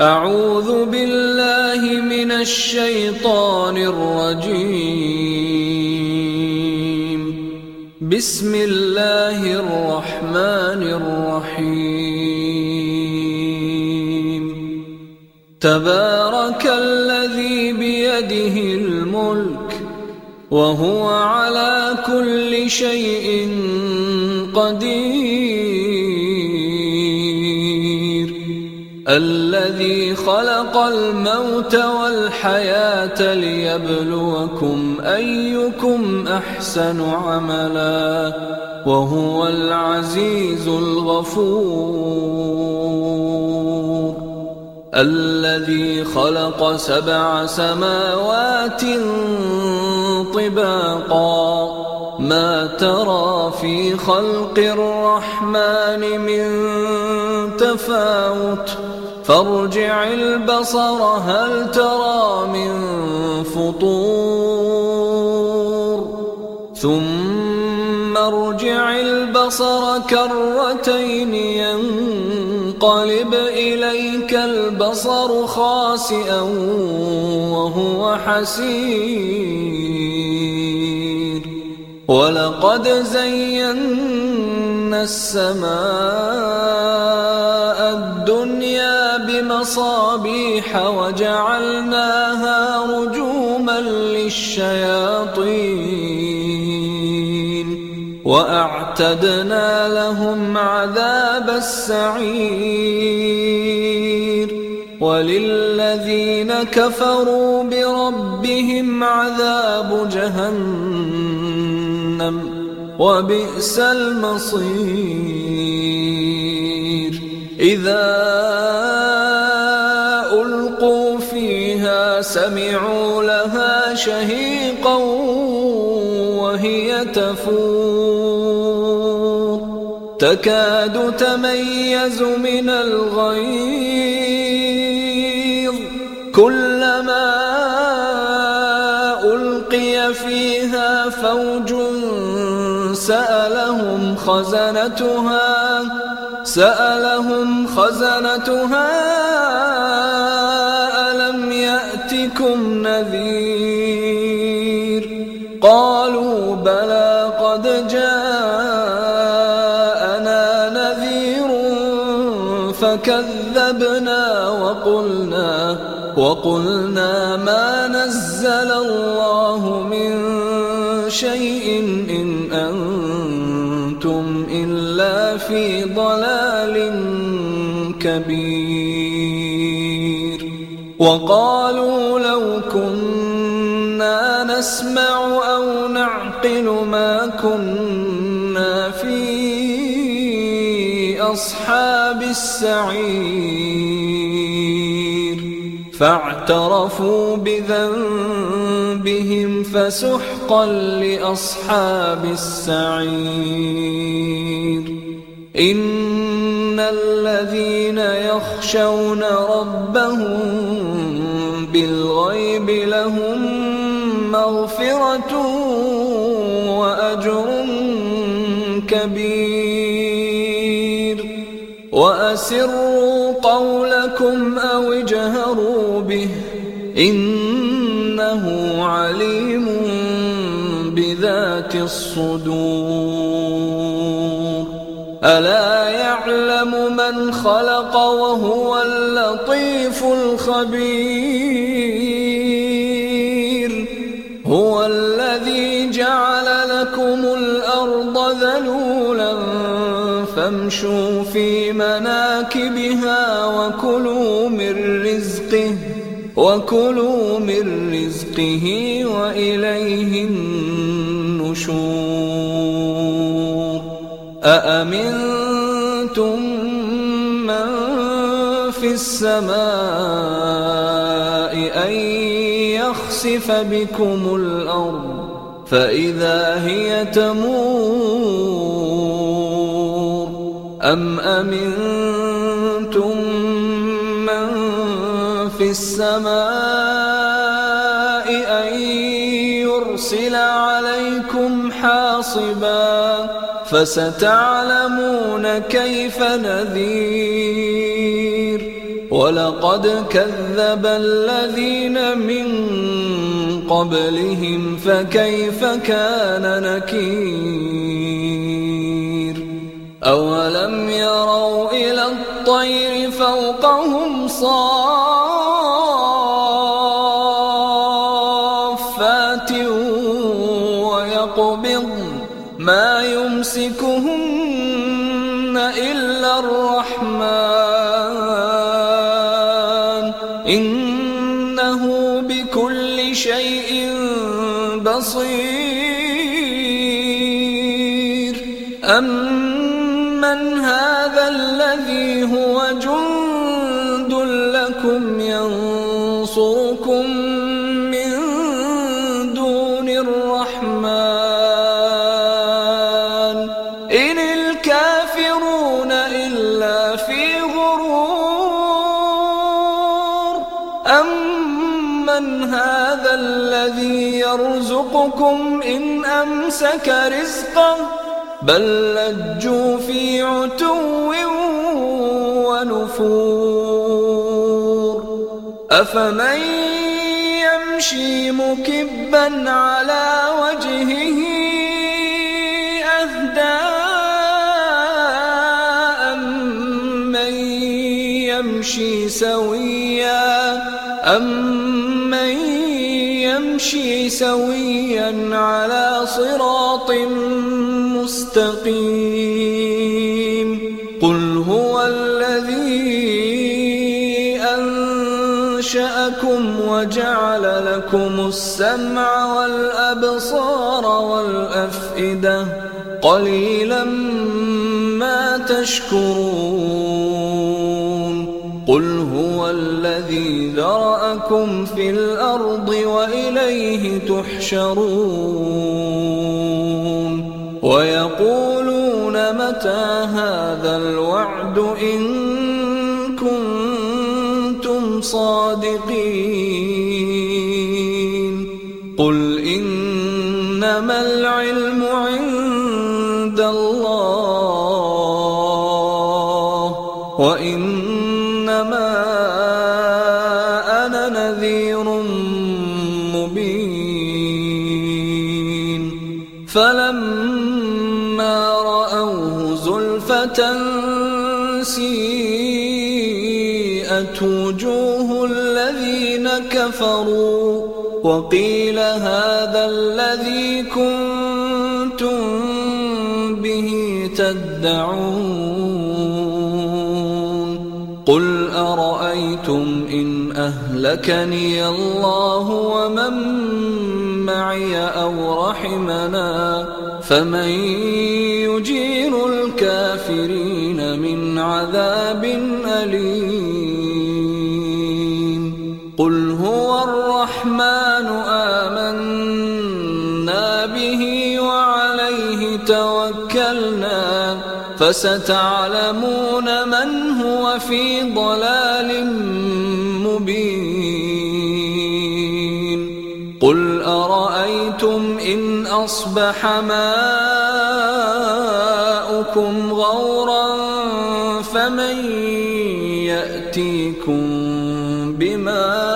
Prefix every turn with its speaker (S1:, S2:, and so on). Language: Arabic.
S1: أعوذ بالله من الشيطان الرجيم. بسم الله الرحمن الرحيم. تبارك الذي بيده الملك وهو على كل شيء قدير، الذي خلق الموت والحياة ليبلوكم أيكم أحسن عملا وهو العزيز الغفور. الذي خلق 7 سماوات طباقا ما ترى في خلق الرحمن من تفاوت فارجع البصر هل ترى من فطور ثم ارجع البصر كرتين ينقلب إليك البصر خاسئا وهو حسير. ولقد زينا السماء الدنيا بمصابيح وجعلناها رجوما للشياطين وأعتدنا لهم عذاب السعير. وللذين كفروا بربهم عذاب جهنم وبئس المصير. إذا ألقوا فيها سمعوا لها شهيقا وهي تفور تكاد تميز من الغيظ كلما ألقي فيها فوج سألهم خزنتها ألم يأتكم نذير قالوا بلى قد جاءنا نذير فكذبنا وقلنا ما نزل الله من شيء إن أنتم إلا في ضلال كبير. وقالوا لو كنا نسمع أو نعقل ما كنا في أصحاب السعير. فاعترفوا بذنبهم فسحقا لأصحاب السعير. إن الذين يخشون ربهم بالغيب لهم مغفرة وأجر كبير. وأسروا قولكم أو اجهروا به إنه عليم بذات الصدور. ألا يعلم من خلق وهو اللطيف الخبير. هو الذي جعل لكم الأرض ذلولا فامشوا في مناكبها وكلوا من رزقه وإليه النشور. أأمنتم من في السماء أن يخسف بكم الأرض فإذا هي تمور أم أمنتم من في السماء أن يرسل عليكم حاصبا فستعلمون كيف نذير. ولقد كذب الذين من قبلهم فكيف كان نكير أولم يروا إلى الطير فوقهم صافات ويقبضن ما يمسكهن إلا الرحمن إنه بكل شيء بصير أمن هذا الذي هو جند لكم ينصركم من دون الرحمن إن الكافرون إلا في غرور أمن هذا الذي يرزقكم إن أمسك رزقه بل لجوا في عتو ونفور أفمن يمشي مكبا على وجهه أهدى أمن يمشي سويا على صراط مستقيم قل هو الذي أنشأكم وجعل لكم السمع والأبصار والأفئدة قليلا ما تشكرون قل هو الذي ذرأكم في الأرض وإليه تحشرون ويقولون متى هذا الوعد إن كنتم صادقين قل إنما العلم عند الله وإنما أنا نذير مبين فلما رأوه زلفة سيئت وجوه الذين كفروا وقيل هذا الذي كنتم به تدعون قل أرأيتم إن أهلكني الله ومن معي أو رحمنا فمن يجير الكافرين من عذاب أليم قل هو الرحمن آمنا به وعليه توكلنا فستعلمون من هو في ضلال مبين قل أرأيتم إن أصبح ماؤكم غورا فمن يأتيكم بماء